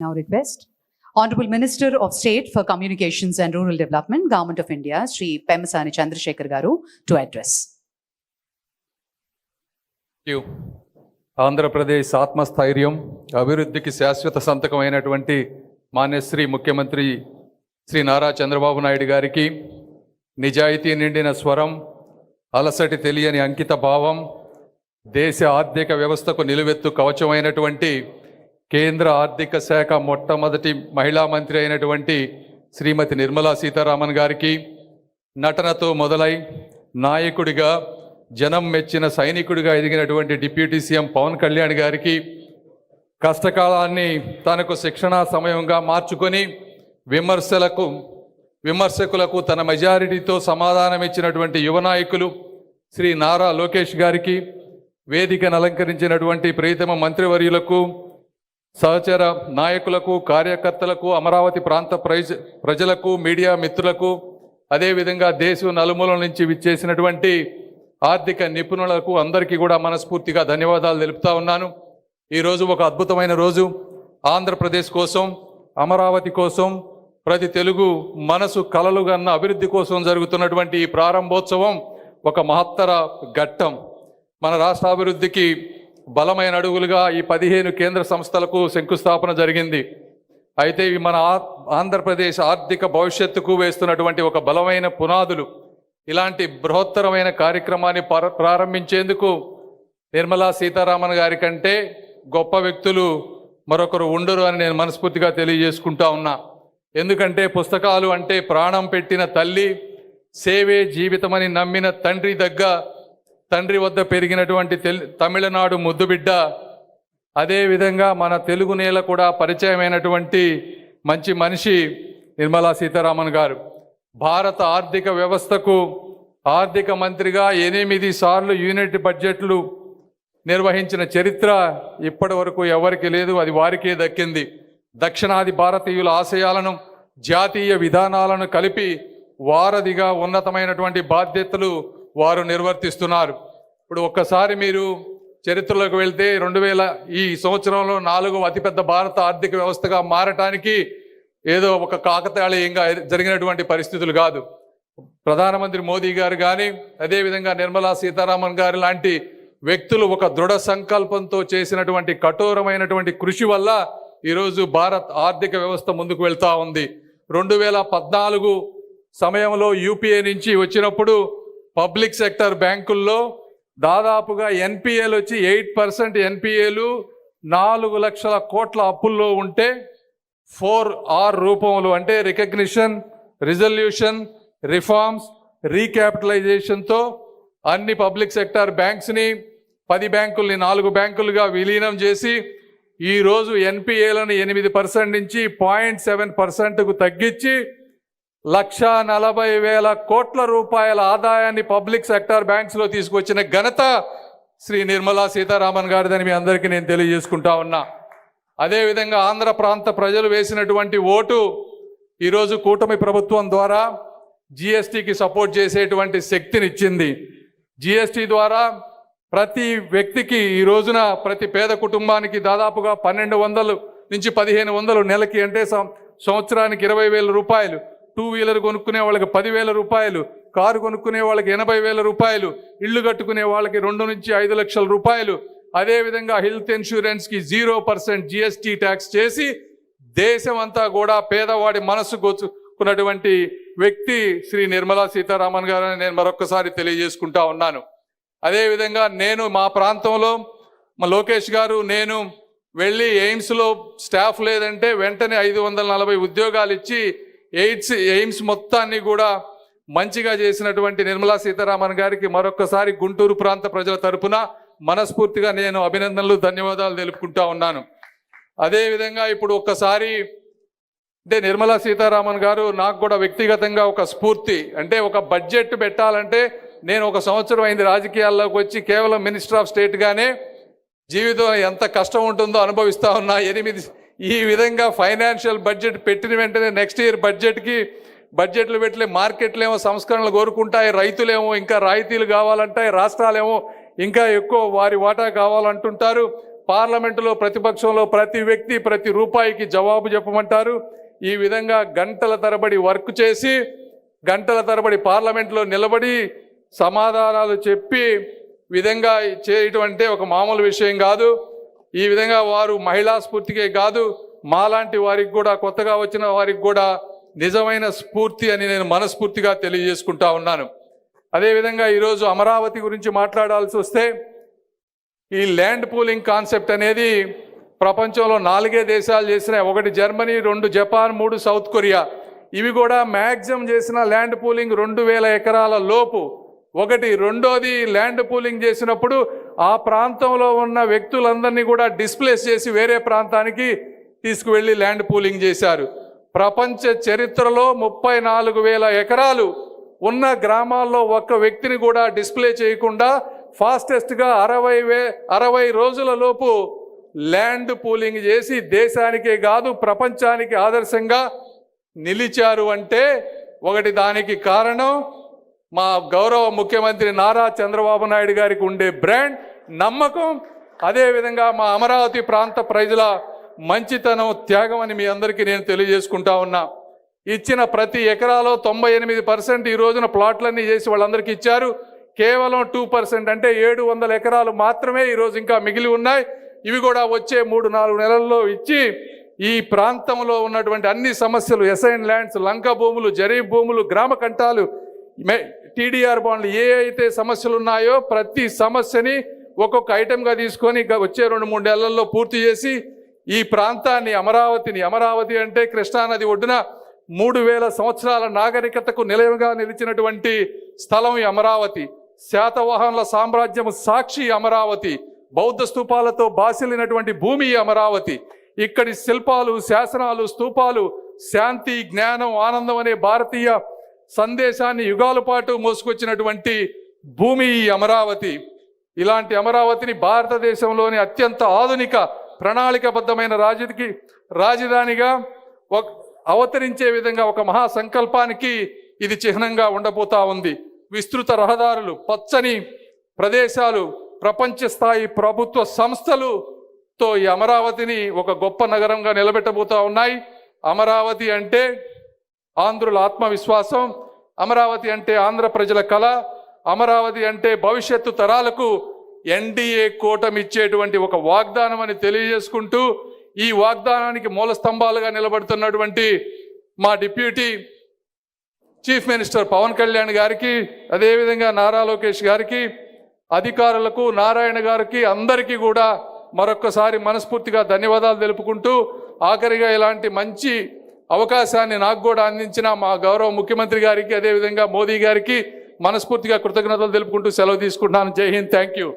Now request Honorable Minister of State for Communications and Rural Development, Government of India, Shri Pemasani Chandrasekhar Garu to address. Thank you. Andhra Pradesh ఆత్మస్థైర్యం అభివృద్ధికి శాశ్వత సంతకమైనటువంటి మాన్యశ్రీ ముఖ్యమంత్రి శ్రీ నారా చంద్రబాబు నాయుడు గారికి నిజాయితీ నిండిన స్వరం, అలసటి తెలియని అంకిత భావం, దేశ ఆర్థిక వ్యవస్థకు నిలువెత్తు కవచమైనటువంటి కేంద్ర ఆర్థిక శాఖ మొట్టమొదటి మహిళా మంత్రి అయినటువంటి శ్రీమతి నిర్మలా సీతారామన్ గారికి, నటనతో మొదలై నాయకుడిగా జనం మెచ్చిన సైనికుడిగా ఎదిగినటువంటి డిప్యూటీ సీఎం పవన్ కళ్యాణ్ గారికి, కష్టకాలాన్ని తనకు శిక్షణా సమయంగా మార్చుకొని విమర్శకులకు తన మెజారిటీతో సమాధానం ఇచ్చినటువంటి యువ నాయకులు శ్రీ నారా లోకేష్ గారికి, వేదికను అలంకరించినటువంటి ప్రియతమ మంత్రివర్యులకు, సహచర నాయకులకు, కార్యకర్తలకు, అమరావతి ప్రాంత ప్రజలకు, మీడియా మిత్రులకు, అదేవిధంగా దేశం నలుమూలల నుంచి విచ్చేసినటువంటి ఆర్థిక నిపుణులకు అందరికీ కూడా మనస్ఫూర్తిగా ధన్యవాదాలు తెలుపుతా ఉన్నాను. ఈరోజు ఒక అద్భుతమైన రోజు. ఆంధ్రప్రదేశ్ కోసం, అమరావతి కోసం, ప్రతి తెలుగు మనసు కలలుగన్న అభివృద్ధి కోసం జరుగుతున్నటువంటి ఈ ప్రారంభోత్సవం ఒక మహత్తర ఘట్టం. మన రాష్ట్ర అభివృద్ధికి బలమైన అడుగులుగా ఈ 15 కేంద్ర సంస్థలకు శంకుస్థాపన జరిగింది. అయితే ఇవి మన ఆంధ్రప్రదేశ్ ఆర్థిక భవిష్యత్తుకు వేస్తున్నటువంటి ఒక బలమైన పునాదులు. ఇలాంటి బృహత్తరమైన కార్యక్రమాన్ని ప్రారంభించేందుకు నిర్మలా సీతారామన్ గారి కంటే గొప్ప వ్యక్తులు మరొకరు ఉండరు అని నేను మనస్ఫూర్తిగా తెలియజేసుకుంటా ఉన్నా. ఎందుకంటే పుస్తకాలు అంటే ప్రాణం పెట్టిన తల్లి, సేవే జీవితమని నమ్మిన తండ్రి వద్ద పెరిగినటువంటి తమిళనాడు ముద్దుబిడ్డ, అదేవిధంగా మన తెలుగు నేల కూడా పరిచయమైనటువంటి మంచి మనిషి నిర్మలా సీతారామన్ గారు. భారత ఆర్థిక వ్యవస్థకు ఆర్థిక మంత్రిగా 8 సార్లు యూనిట్ బడ్జెట్లు నిర్వహించిన చరిత్ర ఇప్పటి వరకు ఎవరికి లేదు, అది వారికే దక్కింది. దక్షిణాది భారతీయుల ఆశయాలను, జాతీయ విధానాలను కలిపి వారధిగా ఉన్నతమైనటువంటి బాధ్యతలు వారు నిర్వర్తిస్తున్నారు. ఇప్పుడు ఒక్కసారి మీరు చరిత్రలోకి వెళ్తే 2000 ఈ సంవత్సరంలో 4వ అతిపెద్ద భారత ఆర్థిక వ్యవస్థగా మారటానికి ఏదో ఒక కాకతాళీయంగా జరిగినటువంటి పరిస్థితులు కాదు. ప్రధానమంత్రి మోదీ గారు కానీ, అదేవిధంగా నిర్మలా సీతారామన్ గారు లాంటి వ్యక్తులు ఒక దృఢ సంకల్పంతో చేసినటువంటి కఠోరమైనటువంటి కృషి వల్ల ఈరోజు భారత్ ఆర్థిక వ్యవస్థ ముందుకు వెళ్తూ ఉంది. 2014 సమయంలో యూపీఏ నుంచి వచ్చినప్పుడు పబ్లిక్ సెక్టర్ బ్యాంకుల్లో దాదాపుగా ఎన్పిఏలు వచ్చి 8% ఎన్పిఏలు 4 లక్షల కోట్ల అప్పుల్లో ఉంటే 4R రూపంలో అంటే రికగ్నిషన్, రిజల్యూషన్, రిఫార్మ్స్, రీక్యాపిటలైజేషన్తో అన్ని పబ్లిక్ సెక్టర్ బ్యాంక్స్ని 10 బ్యాంకుల్ని 4 బ్యాంకులుగా విలీనం చేసి ఈరోజు ఎన్పిఏలను 8% నుంచి 0.7%కు తగ్గించి 1,40,000 కోట్ల రూపాయల ఆదాయాన్ని పబ్లిక్ సెక్టార్ బ్యాంక్స్లో తీసుకొచ్చిన ఘనత శ్రీ నిర్మలా సీతారామన్ గారిదని మీ అందరికీ నేను తెలియజేసుకుంటా ఉన్నా. అదేవిధంగా ఆంధ్ర ప్రాంత ప్రజలు వేసినటువంటి ఓటు ఈరోజు కూటమి ప్రభుత్వం ద్వారా జిఎస్టీకి సపోర్ట్ చేసేటువంటి శక్తినిచ్చింది. జిఎస్టీ ద్వారా ప్రతి వ్యక్తికి ఈ రోజున ప్రతి పేద కుటుంబానికి దాదాపుగా 1,200 నుంచి 1,500 నెలకి, అంటే సంవత్సరానికి 20,000 రూపాయలు, 2 వీలర్ కొనుక్కునే వాళ్ళకి 10,000 రూపాయలు, కారు కొనుక్కునే వాళ్ళకి 80,000 రూపాయలు, ఇల్లు కట్టుకునే వాళ్ళకి 2 నుంచి 5 లక్షల రూపాయలు, అదేవిధంగా హెల్త్ ఇన్సూరెన్స్కి 0% జిఎస్టీ ట్యాక్స్ చేసి దేశం అంతా కూడా పేదవాడి మనసు గోచుకున్నటువంటి వ్యక్తి శ్రీ నిర్మలా సీతారామన్ గారని నేను మరొకసారి తెలియజేసుకుంటా ఉన్నాను. అదేవిధంగా నేను మా ప్రాంతంలో మా లోకేష్ గారు నేను వెళ్ళి ఎయిమ్స్లో స్టాఫ్ లేదంటే వెంటనే 540 ఉద్యోగాలు ఇచ్చి ఎయిమ్స్ మొత్తాన్ని కూడా మంచిగా చేసినటువంటి నిర్మలా సీతారామన్ గారికి మరొకసారి గుంటూరు ప్రాంత ప్రజల తరపున మనస్ఫూర్తిగా నేను అభినందనలు, ధన్యవాదాలు తెలుపుకుంటా ఉన్నాను. అదేవిధంగా ఇప్పుడు ఒక్కసారి అంటే నిర్మలా సీతారామన్ గారు నాకు కూడా వ్యక్తిగతంగా ఒక స్ఫూర్తి. అంటే ఒక బడ్జెట్ పెట్టాలంటే నేను 1 సంవత్సరం అయింది రాజకీయాల్లోకి వచ్చి, కేవలం మినిస్టర్ ఆఫ్ స్టేట్గానే జీవితం ఎంత కష్టం ఉంటుందో అనుభవిస్తూ ఉన్నా. ఈ విధంగా ఫైనాన్షియల్ బడ్జెట్ పెట్టిన వెంటనే నెక్స్ట్ ఇయర్ బడ్జెట్లు పెట్టలే, మార్కెట్లేమో సంస్కరణలు కోరుకుంటాయి, రైతులేమో ఇంకా రాయితీలు కావాలంటాయి, రాష్ట్రాలేమో ఇంకా ఎక్కువ వారి వాటా కావాలంటుంటారు, పార్లమెంటులో ప్రతిపక్షంలో ప్రతి వ్యక్తి ప్రతి రూపాయికి జవాబు చెప్పమంటారు. ఈ విధంగా గంటల తరబడి వర్క్ చేసి గంటల తరబడి పార్లమెంట్లో నిలబడి సమాధానాలు చెప్పి విధంగా చేయటం అంటే ఒక మామూలు విషయం కాదు. ఈ విధంగా వారు మహిళా స్ఫూర్తికే కాదు, మాలాంటి వారికి కూడా, కొత్తగా వచ్చిన వారికి కూడా నిజమైన స్ఫూర్తి అని నేను మనస్ఫూర్తిగా తెలియజేసుకుంటా ఉన్నాను. అదేవిధంగా ఈరోజు అమరావతి గురించి మాట్లాడాల్సి వస్తే, ఈ ల్యాండ్ పూలింగ్ కాన్సెప్ట్ అనేది ప్రపంచంలో 4 దేశాలు చేసినాయి. 1 జర్మనీ, 2 జపాన్, 3 సౌత్ కొరియా. ఇవి కూడా మ్యాక్సిమం చేసిన ల్యాండ్ పూలింగ్ 2000 ఎకరాల లోపు. రెండోది ల్యాండ్ పూలింగ్ చేసినప్పుడు ఆ ప్రాంతంలో ఉన్న వ్యక్తులందరినీ కూడా డిస్ప్లేస్ చేసి వేరే ప్రాంతానికి తీసుకువెళ్ళి ల్యాండ్ పూలింగ్ చేశారు. ప్రపంచ చరిత్రలో 34,000 ఎకరాలు ఉన్న గ్రామాల్లో ఒక్క వ్యక్తిని కూడా డిస్ప్లే చేయకుండా ఫాస్టెస్ట్గా 60 రోజుల లోపు ల్యాండ్ పూలింగ్ చేసి దేశానికే కాదు ప్రపంచానికి ఆదర్శంగా నిలిచారు. అంటే దానికి కారణం మా గౌరవ ముఖ్యమంత్రి నారా చంద్రబాబు నాయుడు గారికి ఉండే బ్రాండ్, నమ్మకం, అదేవిధంగా మా అమరావతి ప్రాంత ప్రజల మంచితనం, త్యాగం అని మీ అందరికీ నేను తెలియజేసుకుంటా ఉన్నా. ఇచ్చిన ప్రతి ఎకరాలో 98% ఈ రోజున ప్లాట్లన్నీ చేసి వాళ్ళందరికీ ఇచ్చారు. కేవలం 2% అంటే 700 ఎకరాలు మాత్రమే ఈరోజు ఇంకా మిగిలి ఉన్నాయి. ఇవి కూడా వచ్చే 3-4 నెలల్లో ఇచ్చి ఈ ప్రాంతంలో ఉన్నటువంటి అన్ని సమస్యలు, ఎసైన్ ల్యాండ్స్, లంక భూములు, జరీబ్ భూములు, గ్రామ కంటాలు, టీడీఆర్ బాండ్లు, ఏ అయితే సమస్యలు ఉన్నాయో ప్రతి సమస్యని ఒక్కొక్క ఐటెంగా తీసుకొని వచ్చే 2-3 నెలల్లో పూర్తి చేసి ఈ ప్రాంతాన్ని, అమరావతి అంటే కృష్ణానది ఒడ్డున 3000 సంవత్సరాల నాగరికతకు నిలయంగా నిలిచినటువంటి స్థలం ఈ అమరావతి. శాతవాహనుల సామ్రాజ్యం సాక్షి అమరావతి. బౌద్ధ స్తూపాలతో బాసిల్లినటువంటి భూమి ఈ అమరావతి. ఇక్కడి శిల్పాలు, శాసనాలు, స్తూపాలు శాంతి, జ్ఞానం, ఆనందం అనే భారతీయ సందేశాన్ని యుగాల పాటు మోసుకొచ్చినటువంటి భూమి ఈ అమరావతి. ఇలాంటి అమరావతిని భారతదేశంలోని అత్యంత ఆధునిక ప్రణాళికబద్ధమైన రాజధానిగా అవతరించే విధంగా ఒక మహా సంకల్పానికి ఇది చిహ్నంగా ఉండబోతా ఉంది. విస్తృత రహదారులు, పచ్చని ప్రదేశాలు, ప్రపంచ స్థాయి ప్రభుత్వ సంస్థలుతో ఈ అమరావతిని ఒక గొప్ప నగరంగా నిలబెట్టబోతా ఉన్నాయి. అమరావతి అంటే ఆంధ్రుల ఆత్మవిశ్వాసం, అమరావతి అంటే ఆంధ్ర ప్రజల కళ, అమరావతి అంటే భవిష్యత్తు తరాలకు ఎన్డీఏ కూటమి ఇచ్చేటువంటి ఒక వాగ్దానం అని తెలియజేసుకుంటూ, ఈ వాగ్దానానికి మూల స్తంభాలుగా నిలబడుతున్నటువంటి మా deputy chief minister Pavan Kalyan గారికి, అదేవిధంగా నారా లోకేష్ గారికి, అధికారులకు, నారాయణ గారికి, అందరికీ కూడా మరొక్కసారి మనస్ఫూర్తిగా ధన్యవాదాలు తెలుపుకుంటూ, ఆఖరిగా ఇలాంటి మంచి అవకాశాన్ని నాకు కూడా అందించిన మా గౌరవ ముఖ్యమంత్రి గారికి, అదేవిధంగా మోదీ గారికి మనస్ఫూర్తిగా కృతజ్ఞతలు తెలుపుకుంటూ సెలవు తీసుకుంటున్నాను. జై హింద్. Thank you.